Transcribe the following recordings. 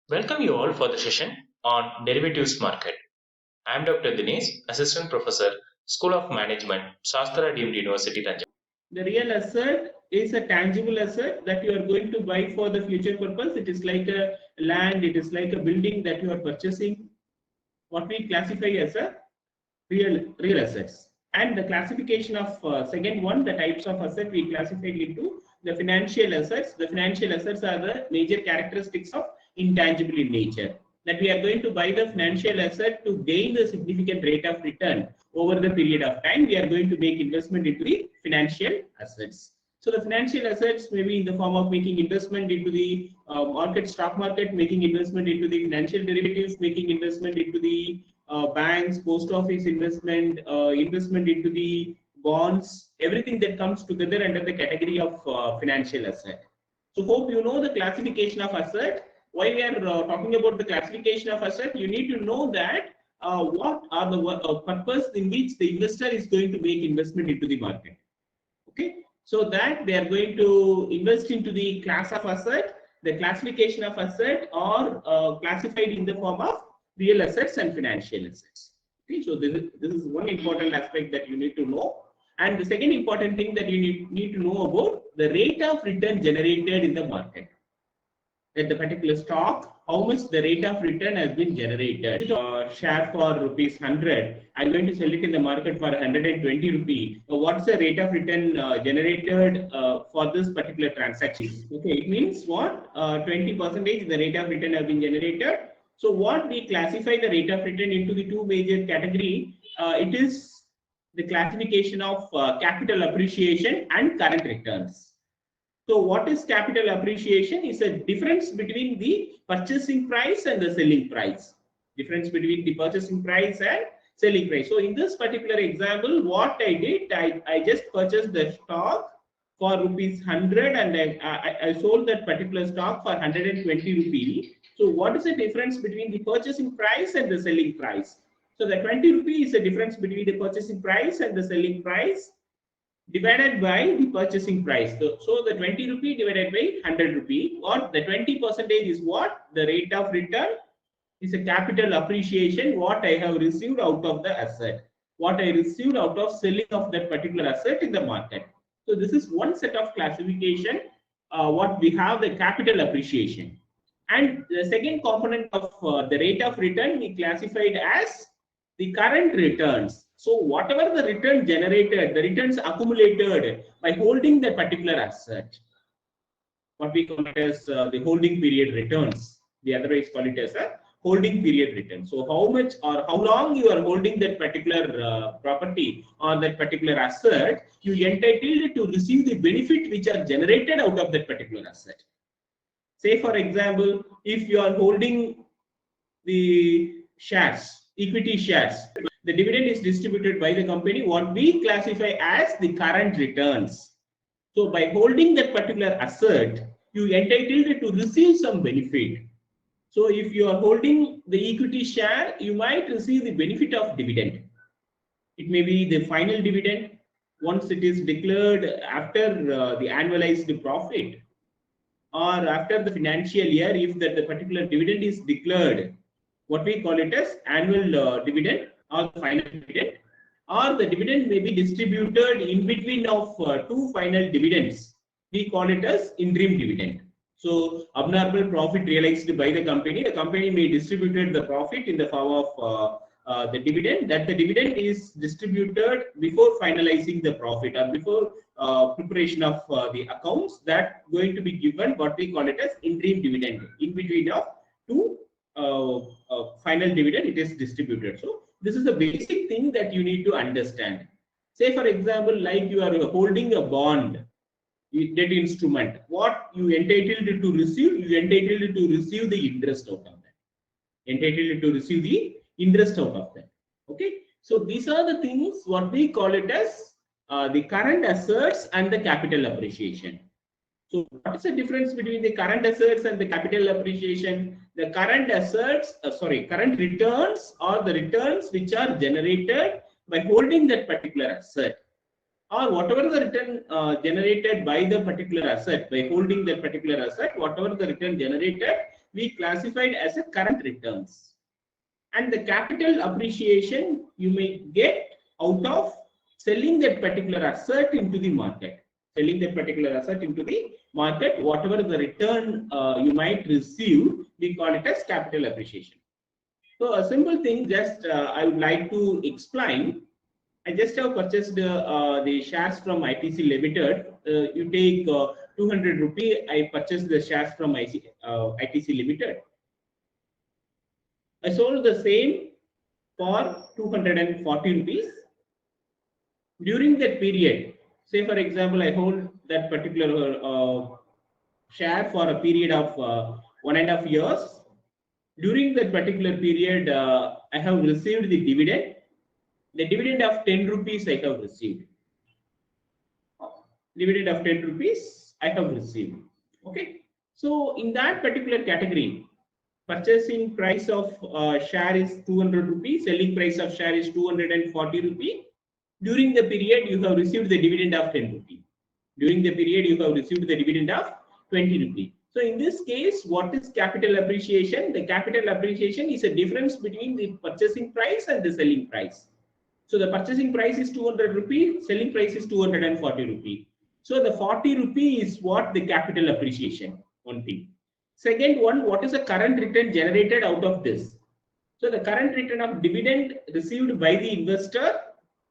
Welcome you all for the session on derivatives market. I am Dr. Dinesh, Assistant Professor, School of Management, Shastra Deemed University, Tanjore. The real asset is a tangible asset that you are going to buy for the future purpose. It is like a land, it is like a building that you are purchasing, what we classify as a real assets. And the classification of second one, the types of asset we classified into the financial assets. The financial assets are the major characteristics of intangible in nature. That we are going to buy the financial asset to gain the significant rate of return over the period of time. We are going to make investment into the financial assets. So the financial assets may be in the form of making investment into the stock market, making investment into the financial derivatives, making investment into the banks, post office investment, investment into the bonds, everything that comes together under the category of financial asset. So hope you know the classification of asset. Why we are talking about the classification of asset, you need to know that what are the purpose in which the investor is going to make investment into the market. Okay, so that they are going to invest into the class of asset. The classification of asset are classified in the form of real assets and financial assets. Okay, so this is one important aspect that you need to know. And the second important thing that you need to know about the rate of return generated in the market. At the particular stock, how much the rate of return has been generated. Share for rupees 100, I'm going to sell it in the market for 120 rupee. What's the rate of return generated for this particular transaction? Okay, it means what? 20% the rate of return has been generated. So what we classify the rate of return into the two major category. It is the classification of capital appreciation and current returns. So what is capital appreciation? Is a difference between the purchasing price and the selling price. Difference between the purchasing price and selling price. So in this particular example, what I did, I just purchased the stock for rupees 100 and I sold that particular stock for 120 rupees. So what is the difference between the purchasing price and the selling price? So the 20 rupees is the difference between the purchasing price and the selling price divided by the purchasing price. So the 20 rupee divided by 100 rupee, or the 20% is what? The rate of return is a capital appreciation, what I have received out of the asset, what I received out of selling of that particular asset in the market. So this is one set of classification, what we have the capital appreciation. And the second component of the rate of return we classified as the current returns. So whatever the return generated, the returns accumulated by holding that particular asset, what we call it as the holding period returns. We otherwise call it as a holding period return. So how much or how long you are holding that particular property or that particular asset, you entitled to receive the benefit which are generated out of that particular asset. Say for example, if you are holding the shares, equity shares, the dividend is distributed by the company, what we classify as the current returns. So by holding that particular asset, you entitled to receive some benefit. So if you are holding the equity share, you might receive the benefit of dividend. It may be the final dividend once it is declared after the annualized profit, or after the financial year, if that the particular dividend is declared, what we call it as annual dividend or the final dividend, or the dividend may be distributed in between of two final dividends. We call it as interim dividend. So abnormal profit realized by the company may distribute the profit in the form of the dividend, that the dividend is distributed before finalizing the profit or before preparation of the accounts, that going to be given what we call it as interim dividend. In between of two final dividend, it is distributed. So this is the basic thing that you need to understand. Say for example, like you are holding a bond, debt instrument, what you entitled to receive, you entitled to receive the interest out of that. Entitled to receive the interest out of that. Okay, so these are the things what we call it as the current assets and the capital appreciation. So what is the difference between the current assets and the capital appreciation? The current assets, current returns are the returns which are generated by holding that particular asset, or whatever the return generated by the particular asset, by holding that particular asset, whatever the return generated, we classified as a current returns. And the capital appreciation you may get out of selling that particular asset into the market. Selling that particular asset into the market, whatever the return you might receive, we call it as capital appreciation. So a simple thing, just I would like to explain. I just have purchased the shares from ITC Limited. You take 200 rupee. I purchased the shares from ITC Limited. I sold the same for 240 rupees. During that period, say for example, I hold that particular share for a period of 1.5 years. During that particular period, I have received the dividend. The dividend of 10 rupees I have received. Dividend of 10 rupees I have received. Okay. So in that particular category, purchasing price of share is 200 rupees, selling price of share is 240 rupees. During the period, you have received the dividend of 10 rupees. During the period, you have received the dividend of 20 rupees. So in this case, what is capital appreciation? The capital appreciation is a difference between the purchasing price and the selling price. So the purchasing price is 200 rupees, selling price is 240 rupees. So the 40 rupees is what the capital appreciation, one thing. Second one, what is the current return generated out of this? So the current return of dividend received by the investor,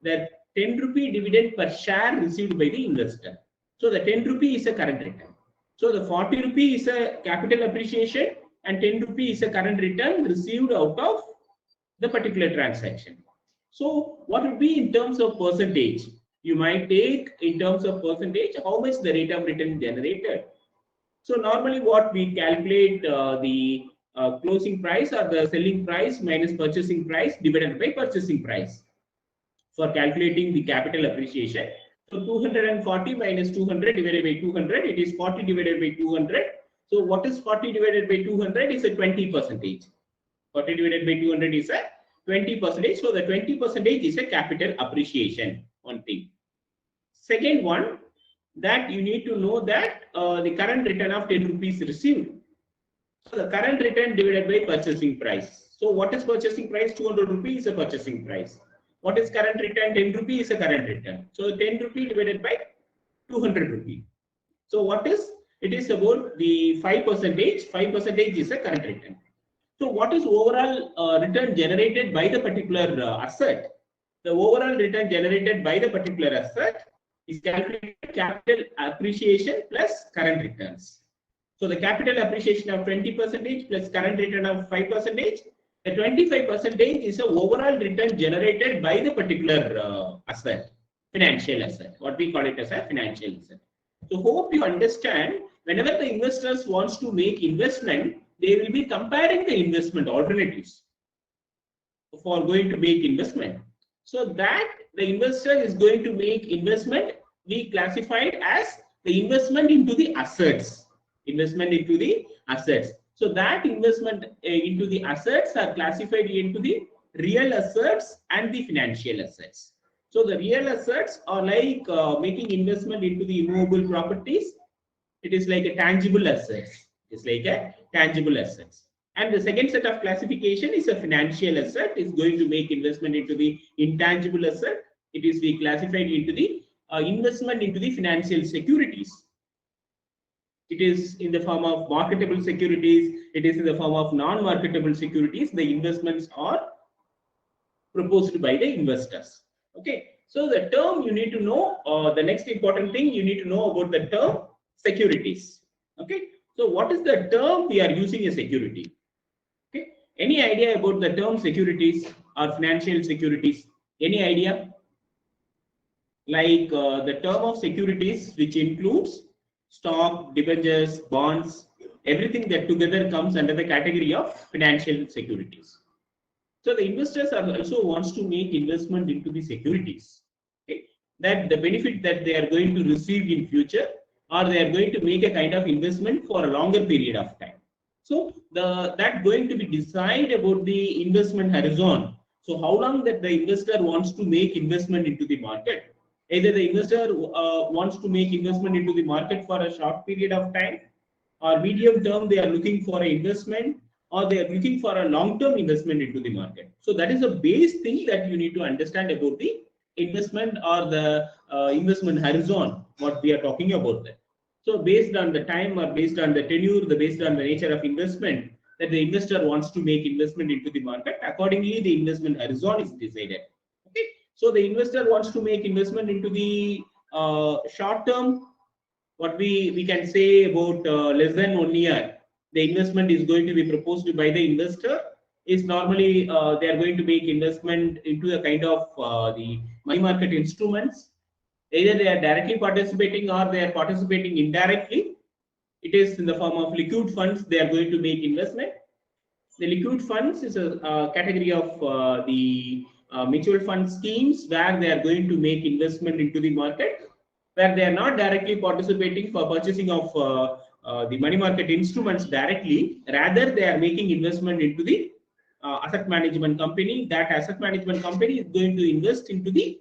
the 10 rupee dividend per share received by the investor. So the 10 rupee is a current return. So the 40 rupee is a capital appreciation and 10 rupee is a current return received out of the particular transaction. So what would be in terms of percentage? You might take in terms of percentage, how much the rate of return generated. So normally what we calculate the closing price or the selling price minus purchasing price divided by purchasing price for calculating the capital appreciation. So 240 minus 200 divided by 200, it is 40 divided by 200. So what is 40 divided by 200 is a 20%. 40 divided by 200 is a 20%. So the 20% is a capital appreciation, one thing. Second one, that you need to know that the current return of 10 rupees received. So the current return divided by purchasing price. So what is purchasing price? 200 rupees is a purchasing price. What is current return? 10 rupee is a current return. So 10 rupee divided by 200 rupee. So what is? It is about the 5%. 5% is a current return. So what is overall return generated by the particular asset? The overall return generated by the particular asset is calculated capital appreciation plus current returns. So the capital appreciation of 20% plus current return of 5%. The 25% is the overall return generated by the particular asset, financial asset, what we call it as a financial asset. So hope you understand, whenever the investors wants to make investment, they will be comparing the investment alternatives for going to make investment. So that the investor is going to make investment, we classified as the investment into the assets. Investment into the assets. So that investment into the assets are classified into the real assets and the financial assets. So the real assets are like making investment into the immovable properties. It is like a tangible assets. It's like a tangible assets. And the second set of classification is a financial asset. Is going to make investment into the intangible asset. It is be classified into the investment into the financial securities. It is in the form of marketable securities. It is in the form of non-marketable securities. The investments are proposed by the investors. Okay. So the term you need to know, the next important thing you need to know about the term securities. Okay. So what is the term we are using a security? Okay. Any idea about the term securities or financial securities? Any idea? Like the term of securities, which includes stock, debentures, bonds, everything that together comes under the category of financial securities. So the investors are also wants to make investment into the securities. Okay? That the benefit that they are going to receive in future, or they are going to make a kind of investment for a longer period of time. So that going to be decide about the investment horizon. So how long that the investor wants to make investment into the market. Either the investor wants to make investment into the market for a short period of time, or medium term they are looking for an investment, or they are looking for a long term investment into the market. So that is a base thing that you need to understand about the investment or the investment horizon, what we are talking about there. So based on the time or based on the tenure, based on the nature of investment that the investor wants to make investment into the market, accordingly the investment horizon is decided. Okay, so the investor wants to make investment into the short term. What we can say about less than 1 year, the investment is going to be proposed by the investor. Is normally they are going to make investment into a kind of the money market instruments. Either they are directly participating or they are participating indirectly. It is in the form of liquid funds they are going to make investment. The liquid funds is a category of the mutual fund schemes where they are going to make investment into the market, where they are not directly participating for purchasing of the money market instruments directly. Rather, they are making investment into the asset management company. That asset management company is going to invest into the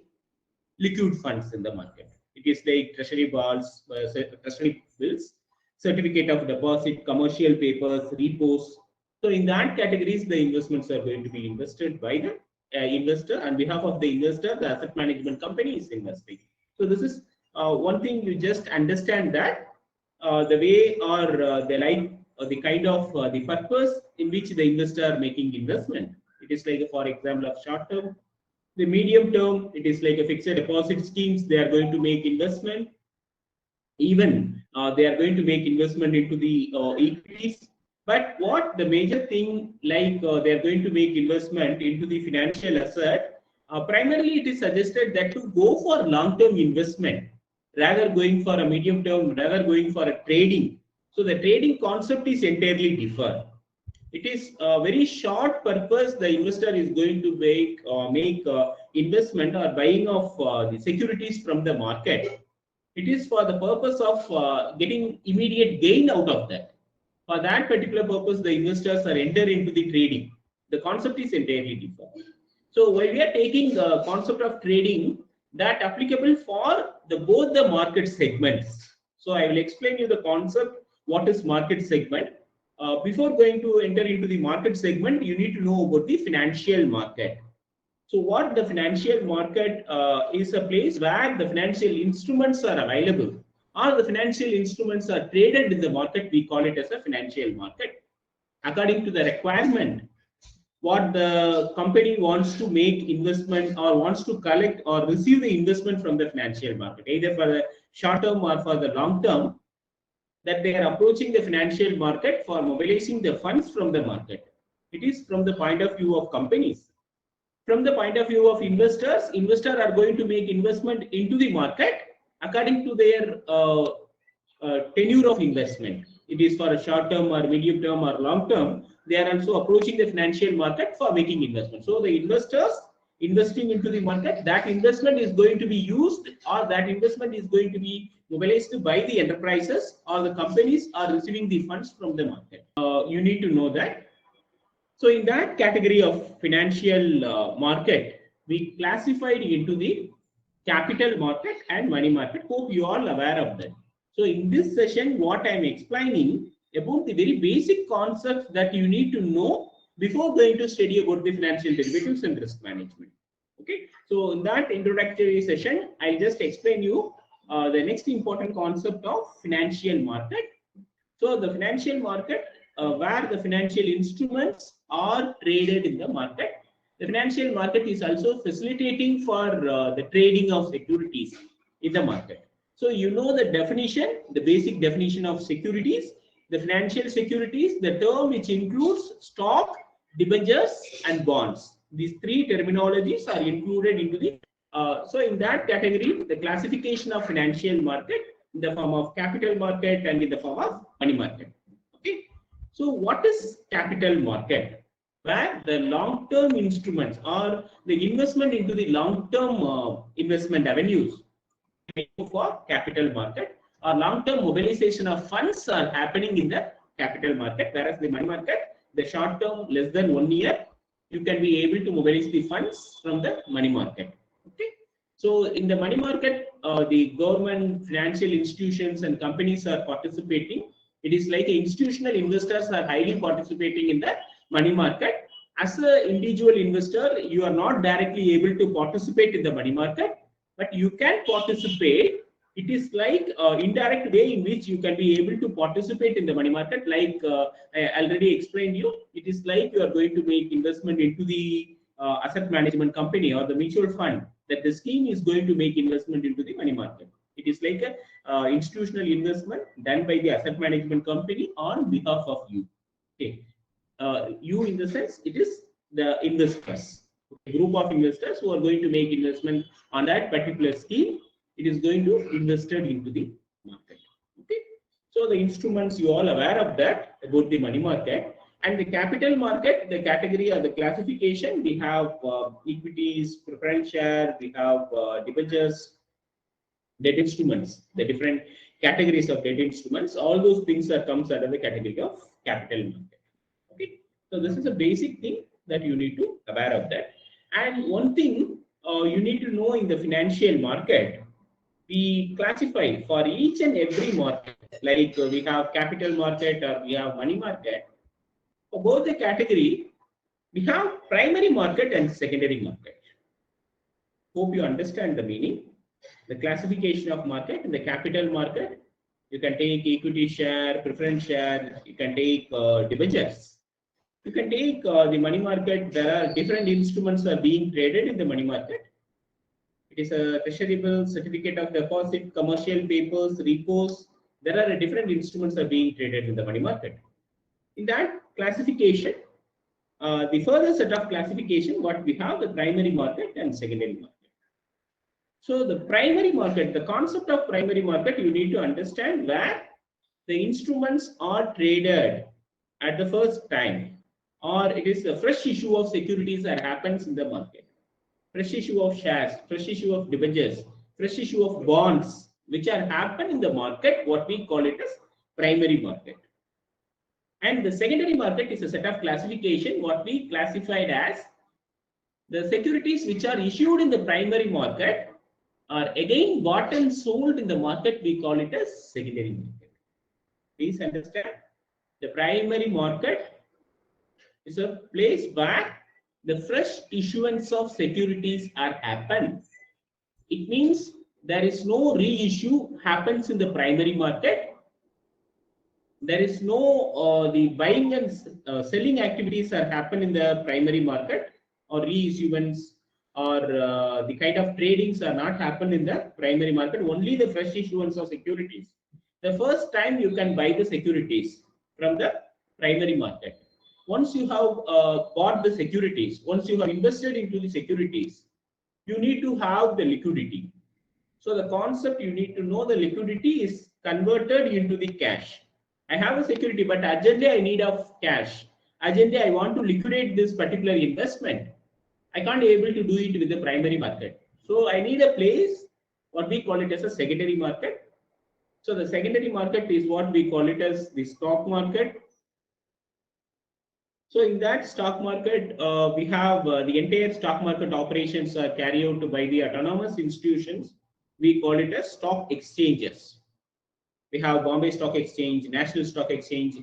liquid funds in the market. It is like treasury bonds, treasury bills, certificate of deposit, commercial papers, repos. So in that categories, the investments are going to be invested by the investor. On behalf of the investor, the asset management company is investing. So this is one thing you just understand that the way or the like the kind of the purpose in which the investor are making investment. It is like for example of short term. The medium term, it is like a fixed deposit schemes. They are going to make investment. Even they are going to make investment into the equities. But what the major thing, like they are going to make investment into the financial asset. Primarily, it is suggested that to go for long-term investment, rather going for a medium term, rather going for a trading. So the trading concept is entirely different. It is a very short purpose. The investor is going to make investment or buying of the securities from the market. It is for the purpose of getting immediate gain out of that. For that particular purpose, the investors are enter into the trading. The concept is entirely different. So while we are taking the concept of trading, that applicable for the both the market segments. So I will explain you the concept. What is market segment? Before going to enter into the market segment, you need to know about the financial market. So what the financial market is a place where the financial instruments are available, or the financial instruments are traded in the market. We call it as a financial market. According to the requirement, what the company wants to make investment or wants to collect or receive the investment from the financial market, either for the short term or for the long term, that they are approaching the financial market for mobilizing the funds from the market. It is from the point of view of companies. From the point of view of investors, investors are going to make investment into the market according to their tenure of investment. It is for a short term or medium term or long term. They are also approaching the financial market for making investment. So the investors investing into the market, that investment is going to be used, or that investment is going to be mobilized by the enterprises, or the companies are receiving the funds from the market. You need to know that. So in that category of financial market, we classified into the capital market and money market. Hope you are aware of that. So in this session, what I am explaining about the very basic concepts that you need to know before going to study about the financial derivatives and risk management. Okay. So in that introductory session, I'll just explain you the next important concept of financial market. So the financial market, where the financial instruments are traded in the market. The financial market is also facilitating for the trading of securities in the market. So you know the definition, the basic definition of securities. The financial securities, the term which includes stock, debentures, and bonds. These three terminologies are included into the. So in that category, the classification of financial market in the form of capital market and in the form of money market. Okay. So what is capital market? Where the long-term instruments or the investment into the long-term investment avenues for capital market, or long-term mobilization of funds are happening in the capital market, whereas the money market, the short-term less than 1 year, you can be able to mobilize the funds from the money market. Okay. So in the money market, the government, financial institutions, and companies are participating It is like institutional investors are highly participating in the money market. As an individual investor, you are not directly able to participate in the money market, but you can participate. It is like indirect way in which you can be able to participate in the money market. Like I already explained you, it is like you are going to make investment into the asset management company or the mutual fund, that the scheme is going to make investment into the money market. It is like a institutional investment done by the asset management company on behalf of you. Okay, you in the sense it is the investors, a group of investors who are going to make investment on that particular scheme. It is going to invested into the market. Okay, so the instruments you all aware of that about the money market. And the capital market, the category or the classification, we have equities, preference share, we have debentures, debt instruments, the different categories of debt instruments. All those things are comes under the category of capital market. Okay, so this is a basic thing that you need to aware of that. And one thing you need to know in the financial market, we classify for each and every market, like we have capital market or we have money market. For both the category, we have primary market and secondary market. Hope you understand the meaning. The classification of market in the capital market, you can take equity share, preference share, you can take debentures. You can take the money market. There are different instruments are being traded in the money market. It is a treasury bill, certificate of deposit, commercial papers, repos. There are different instruments are being traded in the money market. In that classification, the further set of classification, what we have, the primary market and secondary market. So the primary market, the concept of primary market, you need to understand where the instruments are traded at the first time, or it is a fresh issue of securities that happens in the market. Fresh issue of shares, fresh issue of debentures, fresh issue of bonds, which are happen in the market, what we call it as primary market. And the secondary market is a set of classification, what we classified as the securities which are issued in the primary market are again bought and sold in the market, we call it as secondary market. Please understand, the primary market is a place where the fresh issuance of securities are happen. It means there is no reissue happens in the primary market. There is no the buying and selling activities are happen in the primary market, or reissuance or the kind of tradings are not happen in the primary market. Only the fresh issuance of securities. The first time you can buy the securities from the primary market. Once you have bought the securities, once you have invested into the securities, you need to have the liquidity. So the concept you need to know, the liquidity is converted into the cash. I have a security, but urgently I need of cash. Urgently I want to liquidate this particular investment. I can't be able to do it with the primary market. So I need a place, what we call it as a secondary market. So the secondary market is what we call it as the stock market. So in that stock market, we have the entire stock market operations are carried out by the autonomous institutions. We call it as stock exchanges. We have Bombay Stock Exchange, National Stock Exchange,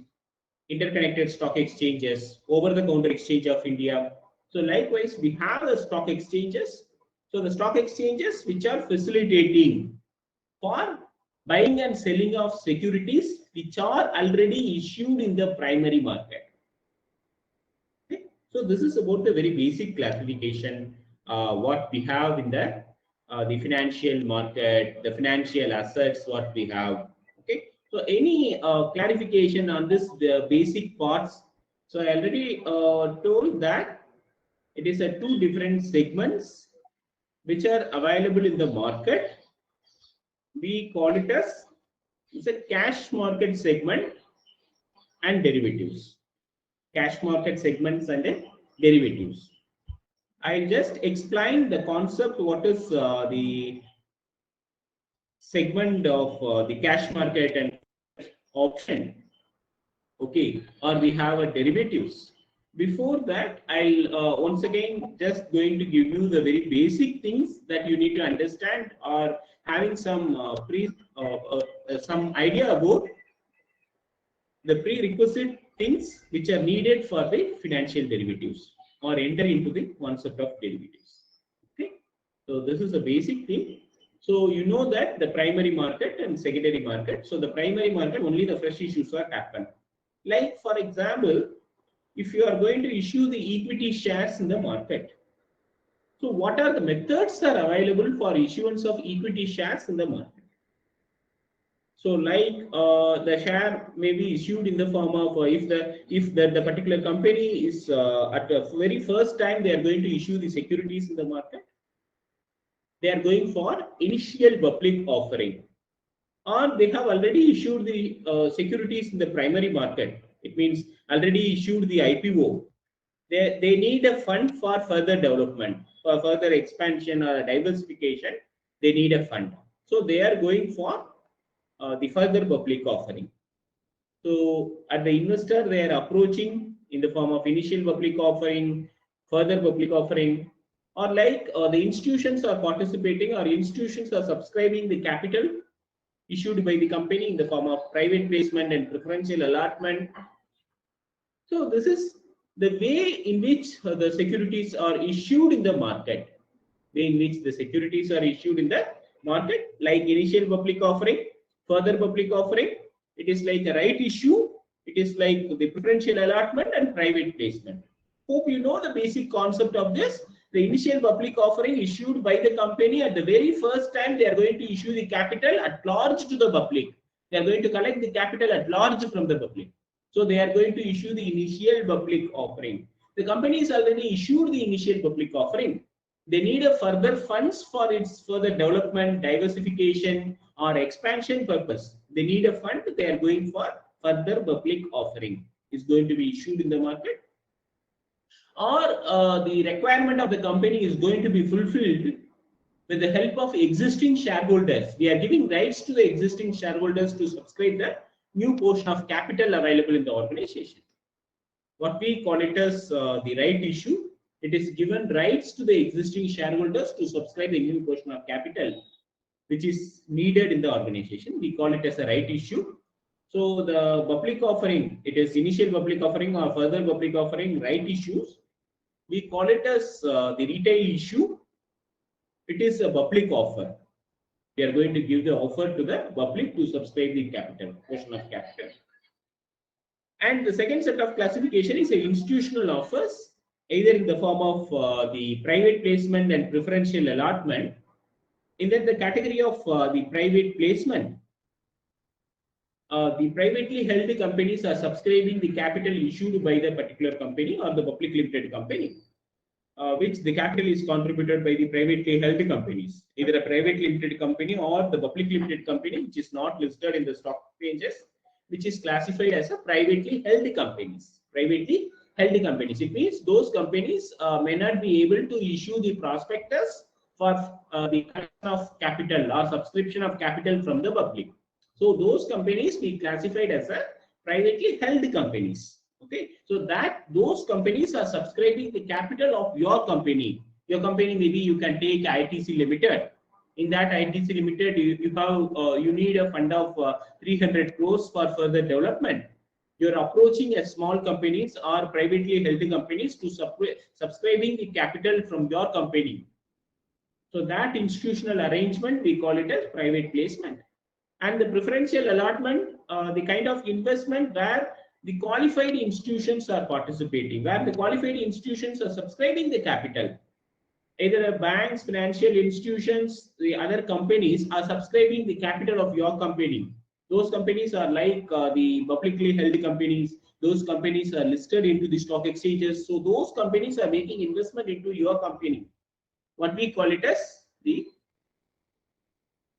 interconnected stock exchanges, over-the-counter exchange of India. So likewise, we have the stock exchanges. So the stock exchanges which are facilitating for buying and selling of securities which are already issued in the primary market. Okay. So this is about the very basic classification what we have in the financial market, the financial assets what we have. Okay. So any clarification on this basic parts? So I already told that it is a two different segments which are available in the market. We call it as it's a cash market segment and derivatives. Cash market segments and derivatives. I just explained the concept. What is the segment of the cash market and option? Okay, or we have a derivatives. Before that, I'll once again just going to give you the very basic things that you need to understand, or having some some idea about the prerequisite things which are needed for the financial derivatives or enter into the concept of derivatives. Okay, so this is a basic thing. So you know that the primary market and secondary market. So the primary market, only the fresh issues are happen. Like for example, if you are going to issue the equity shares in the market, so what are the methods are available for issuance of equity shares in the market? So like the share may be issued in the form of if the particular company is at the very first time they are going to issue the securities in the market, they are going for initial public offering, or they have already issued the securities in the primary market. It means already issued the IPO. They need a fund for further development, for further expansion or diversification. They need a fund. So they are going for the further public offering. So at the investor, they are approaching in the form of initial public offering, further public offering, or like the institutions are participating or institutions are subscribing the capital issued by the company in the form of private placement and preferential allotment. So this is the way in which the securities are issued in the market. Way in which the securities are issued in the market, like initial public offering, further public offering. It is like a right issue. It is like the preferential allotment and private placement. Hope you know the basic concept of this. The initial public offering issued by the company at the very first time they are going to issue the capital at large to the public. They are going to collect the capital at large from the public. So they are going to issue the initial public offering. The company has already issued the initial public offering. They need a further funds for its further development, diversification, or expansion purpose. They need a fund. They are going for further public offering. Is going to be issued in the market, or the requirement of the company is going to be fulfilled with the help of existing shareholders. We are giving rights to the existing shareholders to subscribe the new portion of capital available in the organization. What we call it as the right issue. It is given rights to the existing shareholders to subscribe the new portion of capital which is needed in the organization. We call it as a right issue. So the public offering, it is initial public offering or further public offering, right issues. We call it as the retail issue. It is a public offer. We are going to give the offer to the public to subscribe the capital, portion of capital. And the second set of classification is the institutional offers, either in the form of the private placement and preferential allotment. In that the category of the private placement, the privately held companies are subscribing the capital issued by the particular company or the public limited company, which the capital is contributed by the privately held companies, either a private limited company or the public limited company, which is not listed in the stock exchanges, which is classified as a privately held companies. Privately held companies. It means those companies may not be able to issue the prospectus for the collection of capital or subscription of capital from the public. So those companies we classified as a privately held companies. Okay, so that those companies are subscribing the capital of your company. Your company, maybe you can take ITC Limited. In that ITC Limited, you need a fund of 300 crores for further development. You're approaching a small companies or privately held companies to subscribing the capital from your company. So that institutional arrangement, we call it as private placement. And the preferential allotment, the kind of investment where the qualified institutions are participating, where the qualified institutions are subscribing the capital. Either the banks, financial institutions, the other companies are subscribing the capital of your company. Those companies are like the publicly held companies. Those companies are listed into the stock exchanges. So those companies are making investment into your company. What we call it as the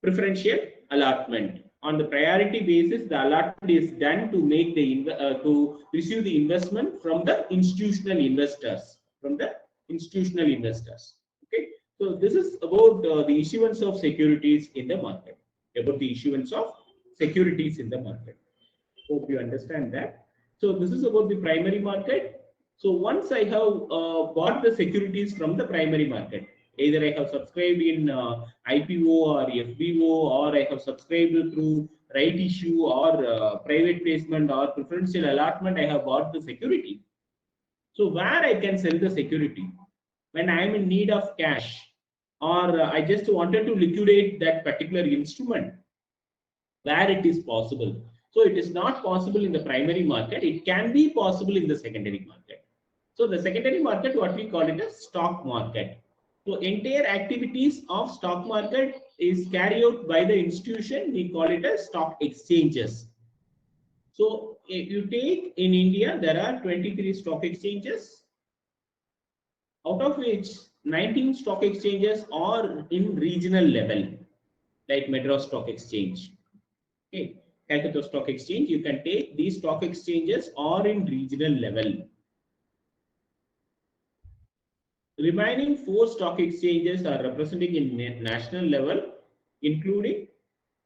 preferential allotment. On the priority basis, the allotment is done to make the to receive the investment from the institutional investors. Okay, so this is about the issuance of securities in the market. About the issuance of securities in the market. Hope you understand that. So this is about the primary market. So once I have bought the securities from the primary market, either I have subscribed in IPO or FBO, or I have subscribed through right issue or private placement or preferential allotment, I have bought the security. So where I can sell the security when I am in need of cash, or I just wanted to liquidate that particular instrument, where it is possible. So it is not possible in the primary market. It can be possible in the secondary market. So the secondary market, what we call it as stock market. So entire activities of stock market is carried out by the institution. We call it as stock exchanges. So if you take in India, there are 23 stock exchanges, out of which 19 stock exchanges are in regional level, like Madras Stock Exchange. Okay, Calcutta Stock Exchange, you can take these stock exchanges are in regional level. Remaining 4 stock exchanges are representing in national level, including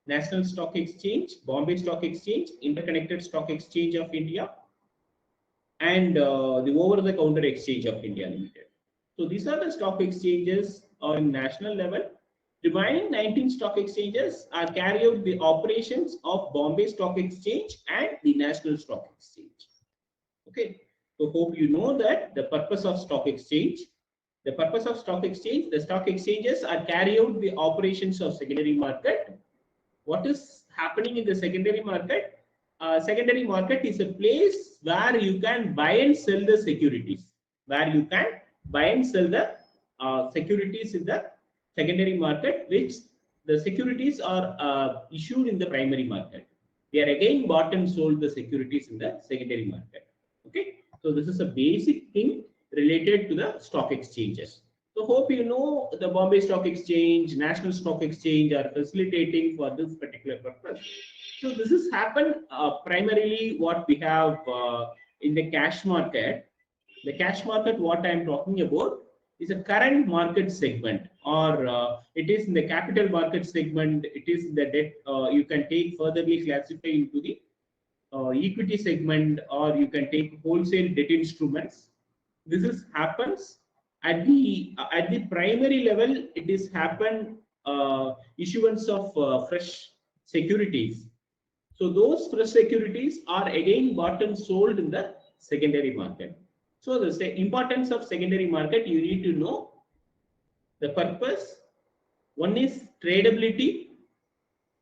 National Stock Exchange, Bombay Stock Exchange, Interconnected Stock Exchange of India, and the Over-the-Counter Exchange of India Limited. So these are the stock exchanges on national level. Remaining 19 stock exchanges are carry out the operations of Bombay Stock Exchange and the National Stock Exchange. Okay, so hope you know that the purpose of stock exchange. The purpose of stock exchange, the stock exchanges are carry out the operations of secondary market. What is happening in the secondary market? Secondary market is a place where you can buy and sell the securities. Where you can buy and sell the securities in the secondary market, which the securities are issued in the primary market. They are again bought and sold the securities in the secondary market. Okay, so this is a basic thing related to the stock exchanges. So hope you know the Bombay Stock Exchange, National Stock Exchange are facilitating for this particular purpose. So this has happened primarily what we have in the cash market. The cash market, what I am talking about, is a current market segment, or it is in the capital market segment. It is the debt. You can take furtherly classify into the equity segment, or you can take wholesale debt instruments. This is happens at the primary level. It is happened issuance of fresh securities. So those fresh securities are again bought and sold in the secondary market. So the importance of secondary market, you need to know the purpose. One is tradability,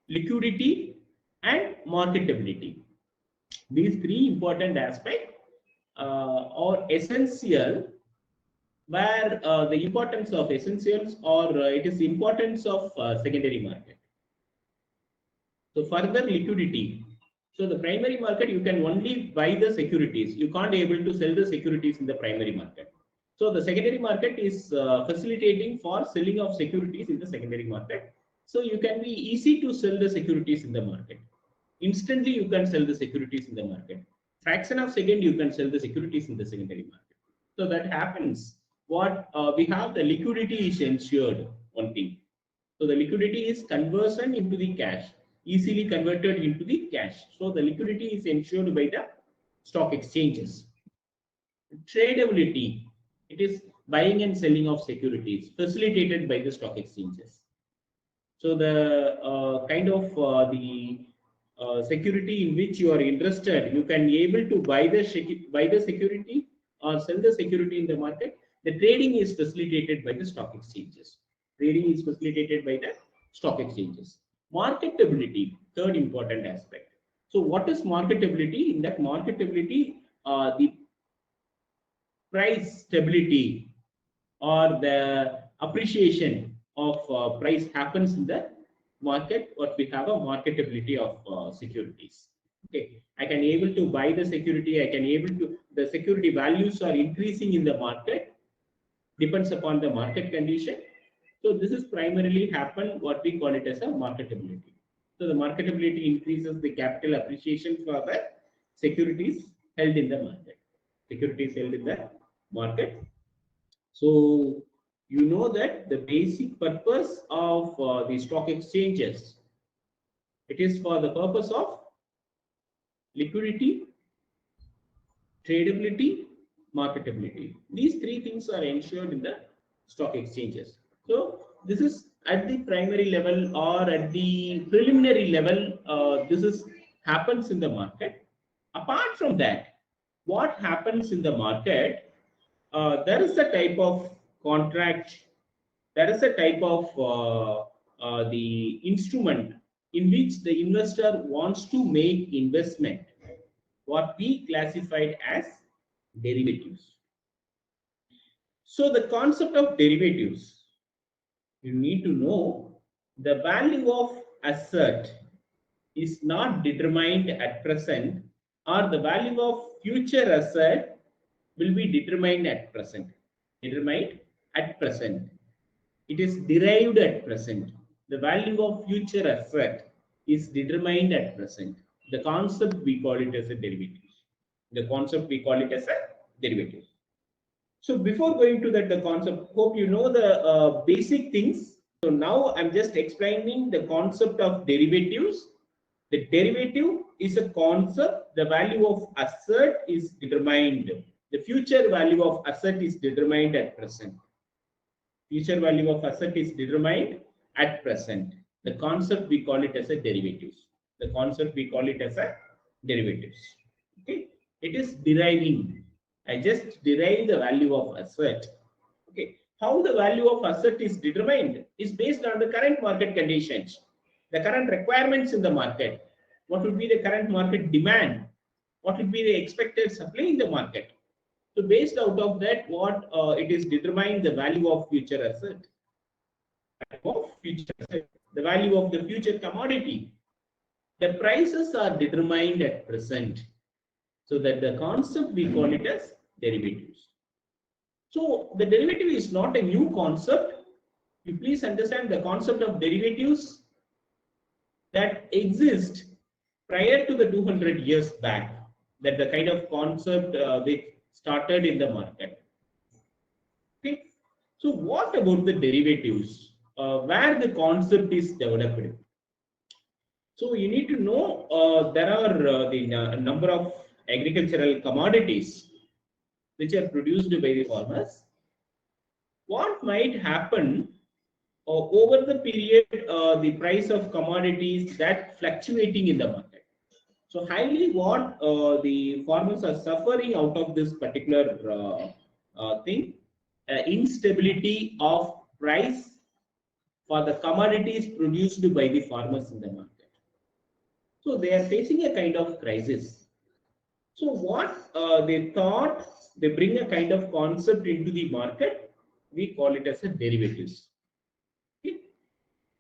liquidity, and marketability. These 3 important aspects are essential, where the importance of essentials, or it is the importance of secondary market. So further liquidity. So the primary market, you can only buy the securities. You can't able to sell the securities in the primary market. So the secondary market is facilitating for selling of securities in the secondary market. So you can be easy to sell the securities in the market. Instantly you can sell the securities in the market. Fraction of second you can sell the securities in the secondary market. So that happens. What we have, the liquidity is ensured, one thing. So the liquidity is conversion into the cash, easily converted into the cash. So the liquidity is ensured by the stock exchanges. Tradability, it is buying and selling of securities facilitated by the stock exchanges. So the kind of the security in which you are interested, you can be able to buy the security or sell the security in the market. The trading is facilitated by the stock exchanges. Trading is facilitated by the stock exchanges. Marketability, third important aspect. So what is marketability? In that marketability, the price stability or the appreciation of price happens in the market. What we have a marketability of securities. Okay, I can able to buy the security. I can able to, the security values are increasing in the market, depends upon the market condition. So this is primarily happen what we call it as a marketability. So the marketability increases the capital appreciation for the securities held in the market. Securities held in the market. So you know that the basic purpose of the stock exchanges, it is for the purpose of liquidity, tradability, marketability. These 3 things are ensured in the stock exchanges. So this is at the primary level or at the preliminary level. This is happens in the market. Apart from that, what happens in the market? There is a type of contract. There is a type of the instrument in which the investor wants to make investment. What we classified as derivatives. So the concept of derivatives, you need to know the value of asset is not determined at present, or the value of future asset will be determined at present. Determined at present. It is derived at present. The value of future asset is determined at present. The concept we call it as a derivative. The concept we call it as a derivative. So before going to that, the concept, hope you know the basic things. So now I'm just explaining the concept of derivatives. The derivative is a concept. The value of asset is determined. The future value of asset is determined at present. Future value of asset is determined at present. The concept we call it as a derivatives. The concept we call it as a derivatives. Okay, it is deriving. I just derive the value of asset. Okay, how the value of asset is determined is based on the current market conditions, the current requirements in the market. What would be the current market demand? What would be the expected supply in the market? So based out of that, what it is determined the value of future asset. The value of the future commodity. The prices are determined at present. So that the concept we call it as derivatives. So the derivative is not a new concept. You please understand the concept of derivatives that exist prior to the 200 years back. That the kind of concept which started in the market. Okay. So what about the derivatives? Where the concept is developed? So you need to know there are the number of agricultural commodities which are produced by the farmers. What might happen over the period, the price of commodities that fluctuating in the market. So highly what the farmers are suffering out of this particular thing, instability of price for the commodities produced by the farmers in the market. So they are facing a kind of crisis. So what they thought, they bring a kind of concept into the market, we call it as a derivatives. Okay.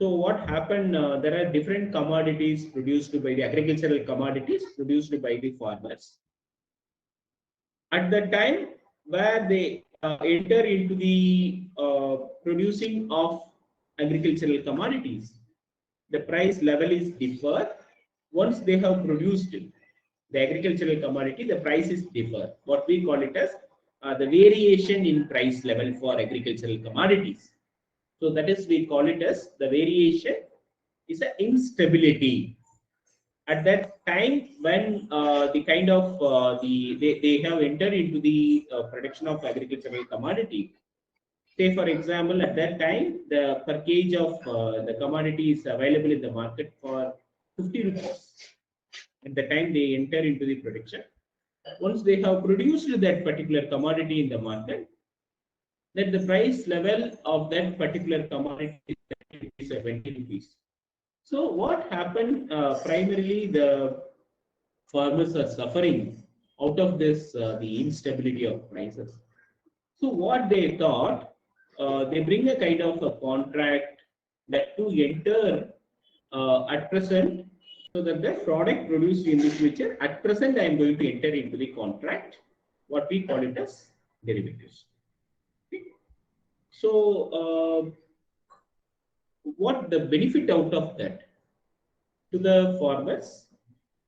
So what happened, there are different commodities produced by the agricultural commodities produced by the farmers. At the time where they enter into the producing of agricultural commodities, the price level is differ. Once they have produced the agricultural commodity, the price is differ. What we call it as the variation in price level for agricultural commodities. So that is, we call it as the variation is an instability. At that time when the kind of they have entered into the production of agricultural commodity. Say for example, at that time the per kg of the commodity is available in the market for 50 rupees. At the time they enter into the production, once they have produced that particular commodity in the market, that the price level of that particular commodity is 70 rupees. So what happened, primarily the farmers are suffering out of this the instability of prices. So what they thought, they bring a kind of a contract that to enter at present, so that the product produced in the future, at present I am going to enter into the contract, what we call it as derivatives. Okay. So what the benefit out of that to the farmers?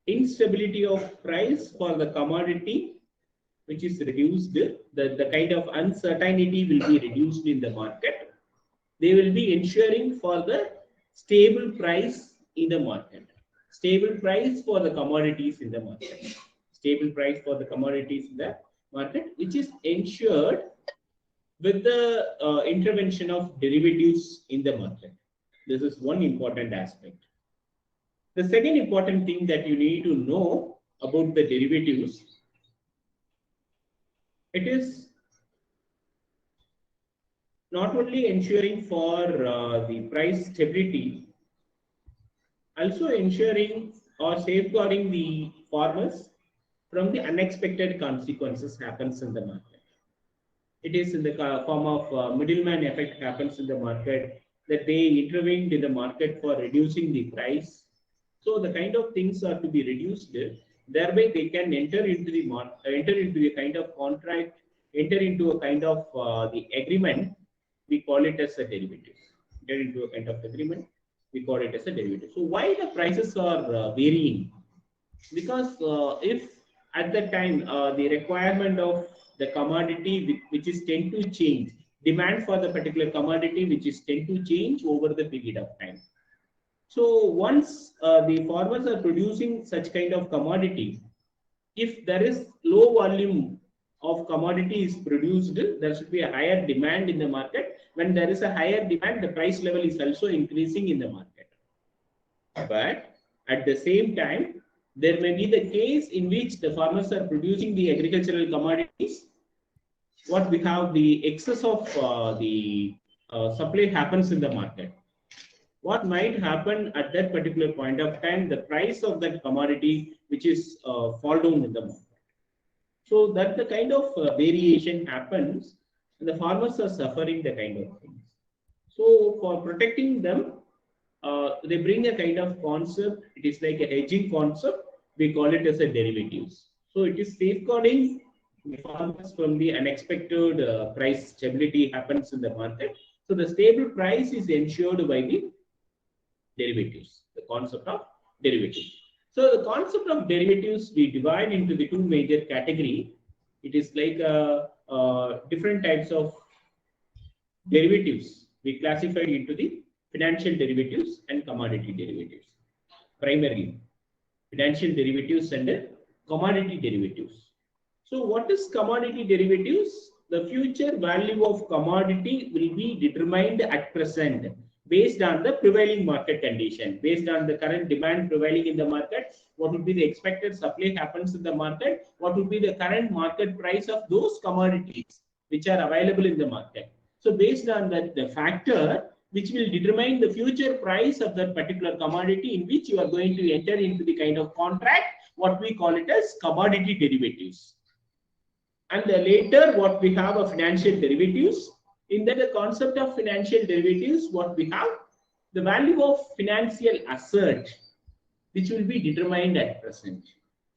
Instability of price for the commodity which is reduced, the kind of uncertainty will be reduced in the market. They will be ensuring for the stable price in the market. Stable price for the commodities in the market. Stable price for the commodities in the market, which is ensured with the intervention of derivatives in the market. This is one important aspect. The second important thing that you need to know about the derivatives, it is not only ensuring for the price stability, also ensuring or safeguarding the farmers from the unexpected consequences happens in the market. It is in the form of middleman effect happens in the market, that they intervened in the market for reducing the price. So the kind of things are to be reduced. Thereby, they can enter into the enter into a kind of contract, enter into a kind of the agreement. We call it as a derivative. Enter into a kind of agreement. We call it as a derivative. So why the prices are varying? Because if at that time the requirement of the commodity which is tend to change, demand for the particular commodity which is tend to change over the period of time. So once the farmers are producing such kind of commodity, if there is low volume of commodity is produced, there should be a higher demand in the market. When there is a higher demand, the price level is also increasing in the market. But at the same time, there may be the case in which the farmers are producing the agricultural commodities. What we have, the excess of the supply happens in the market. What might happen at that particular point of time, the price of that commodity which is fall down in the market. So that the kind of variation happens, and the farmers are suffering the kind of things. So for protecting them, they bring a kind of concept. It is like a hedging concept. We call it as a derivatives. So it is safeguarding the farmers from the unexpected price stability happens in the market. So the stable price is ensured by the derivatives, the concept of derivatives. So the concept of derivatives we divide into the two major category. It is like different types of derivatives. We classify into the financial derivatives and commodity derivatives. Primarily, financial derivatives and commodity derivatives. So what is commodity derivatives? The future value of commodity will be determined at present based on the prevailing market condition, based on the current demand prevailing in the market, what would be the expected supply happens in the market, what would be the current market price of those commodities which are available in the market. So based on that, the factor which will determine the future price of that particular commodity in which you are going to enter into the kind of contract, what we call it as commodity derivatives. And later, what we have of financial derivatives. In that, the concept of financial derivatives, what we have, the value of financial asset, which will be determined at present.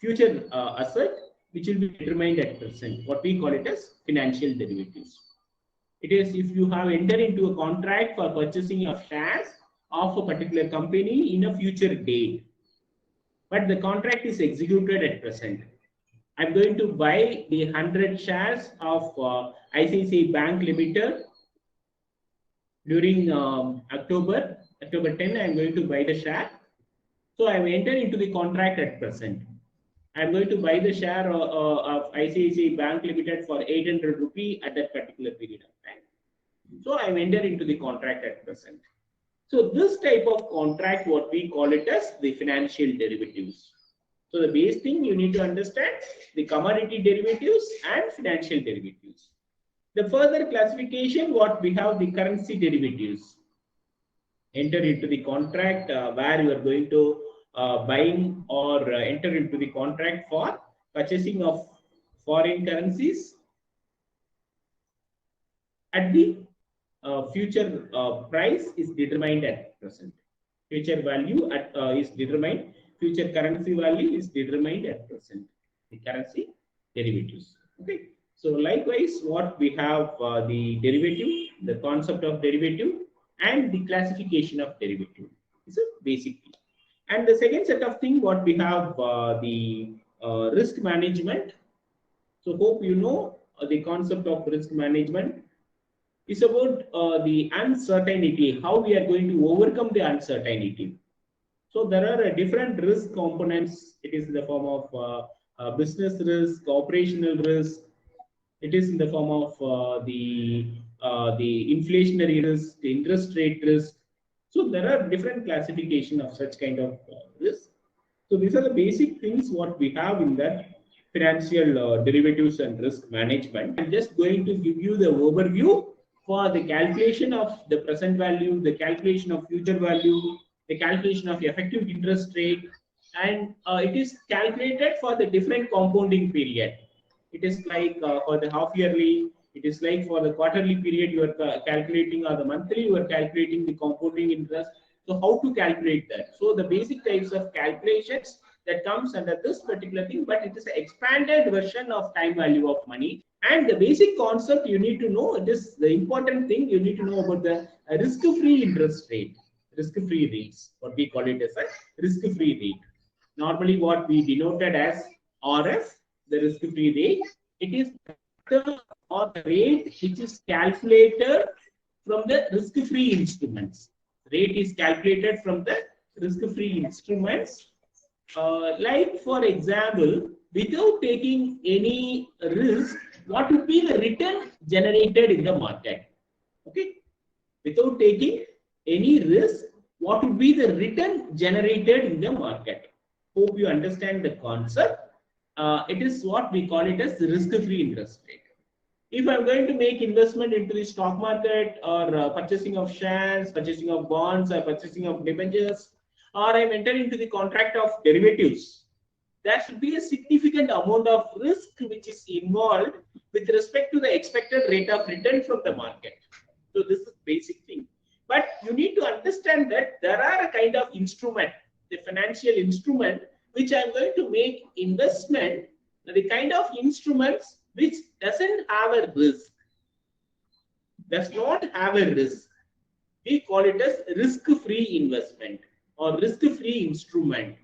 Future asset, which will be determined at present. What we call it as financial derivatives. It is if you have entered into a contract for purchasing of shares of a particular company in a future date, but the contract is executed at present. I'm going to buy the 100 shares of ICICI Bank Limited during October 10. I'm going to buy the share. So I've entered into the contract at present. I'm going to buy the share of ICICI Bank Limited for 800 rupee at that particular period of time. So I've entered into the contract at present. So this type of contract, what we call it as the financial derivatives. So the base thing you need to understand the commodity derivatives and financial derivatives. The further classification, what we have the currency derivatives. Enter into the contract where you are going to buying or enter into the contract for purchasing of foreign currencies at the future price is determined at present. Future value at, is determined. Future currency value is determined at present. The currency derivatives. Okay. So likewise, what we have the derivative, the concept of derivative, and the classification of derivative. This is basically. And the second set of thing, what we have the risk management. So hope you know the concept of risk management. It's about the uncertainty, how we are going to overcome the uncertainty. So there are different risk components. It is in the form of business risk, operational risk, It is in the form of the inflationary risk, the interest rate risk. So there are different classification of such kind of risk. So these are the basic things what we have in that financial derivatives and risk management. I'm just going to give you the overview for the calculation of the present value, the calculation of future value, the calculation of effective interest rate, and it is calculated for the different compounding period. It is like for the half yearly, it is like for the quarterly period you are calculating, or the monthly you are calculating the compounding interest. So how to calculate that? So the basic types of calculations that comes under this particular thing, but it is an expanded version of time value of money. And the basic concept you need to know, it is the important thing you need to know about the risk-free interest rate, risk-free rates, what we call it as a risk-free rate. Normally what we denoted as RF, the risk-free rate, it is the rate which is calculated from the risk-free instruments. Rate is calculated from the risk-free instruments. Like for example, without taking any risk, what would be the return generated in the market? Okay, without taking any risk, what would be the return generated in the market? Hope you understand the concept. It is what we call it as risk-free interest rate. If I'm going to make investment into the stock market, or purchasing of shares, purchasing of bonds, or purchasing of debentures, or I'm entering into the contract of derivatives, there should be a significant amount of risk which is involved with respect to the expected rate of return from the market. So this is basic thing. But you need to understand that there are a kind of instrument, the financial instrument, which I'm going to make investment, the kind of instruments which doesn't have a risk, does not have a risk. We call it as risk-free investment or risk-free instrument.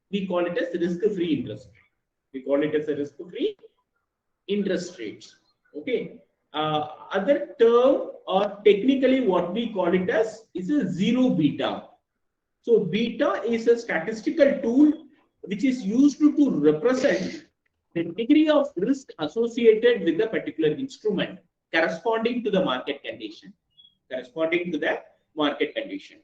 We call it as risk-free interest rate. We call it as a risk-free interest rates. Okay. Other term, or technically what we call it as, is a zero beta. So beta is a statistical tool which is used to represent the degree of risk associated with a particular instrument corresponding to the market condition. Corresponding to the market condition.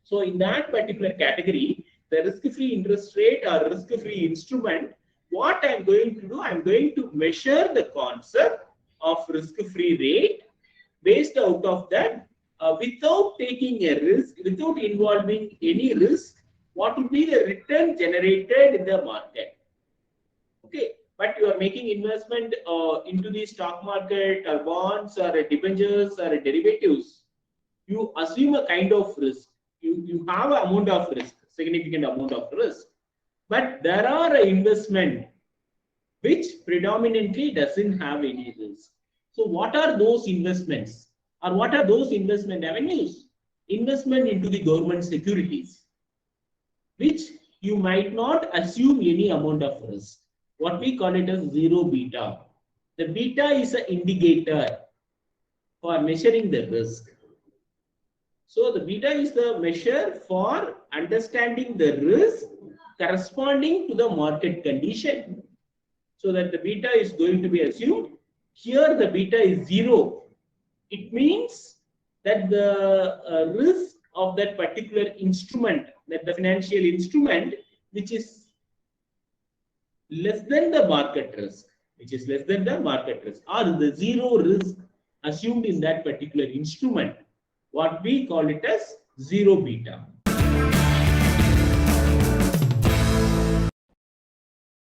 So in that particular category, the risk-free interest rate or risk-free instrument, what I'm going to do, I'm going to measure the concept of risk-free rate based out of that, without taking a risk, without involving any risk, what would be the return generated in the market. Okay, but you are making investment into the stock market or bonds or debentures or derivatives, you assume a kind of risk. You have an amount of risk, significant amount of risk. But there are investment which predominantly doesn't have any risk. So what are those investments, or what are those investment avenues? Investment into the government securities, which you might not assume any amount of risk. What we call it as zero beta. The beta is an indicator for measuring the risk. So the beta is the measure for understanding the risk corresponding to the market condition. So that the beta is going to be assumed. Here the beta is zero. It means that the risk of that particular instrument, that the financial instrument, which is less than the market risk, or the zero risk assumed in that particular instrument, what we call it as zero beta.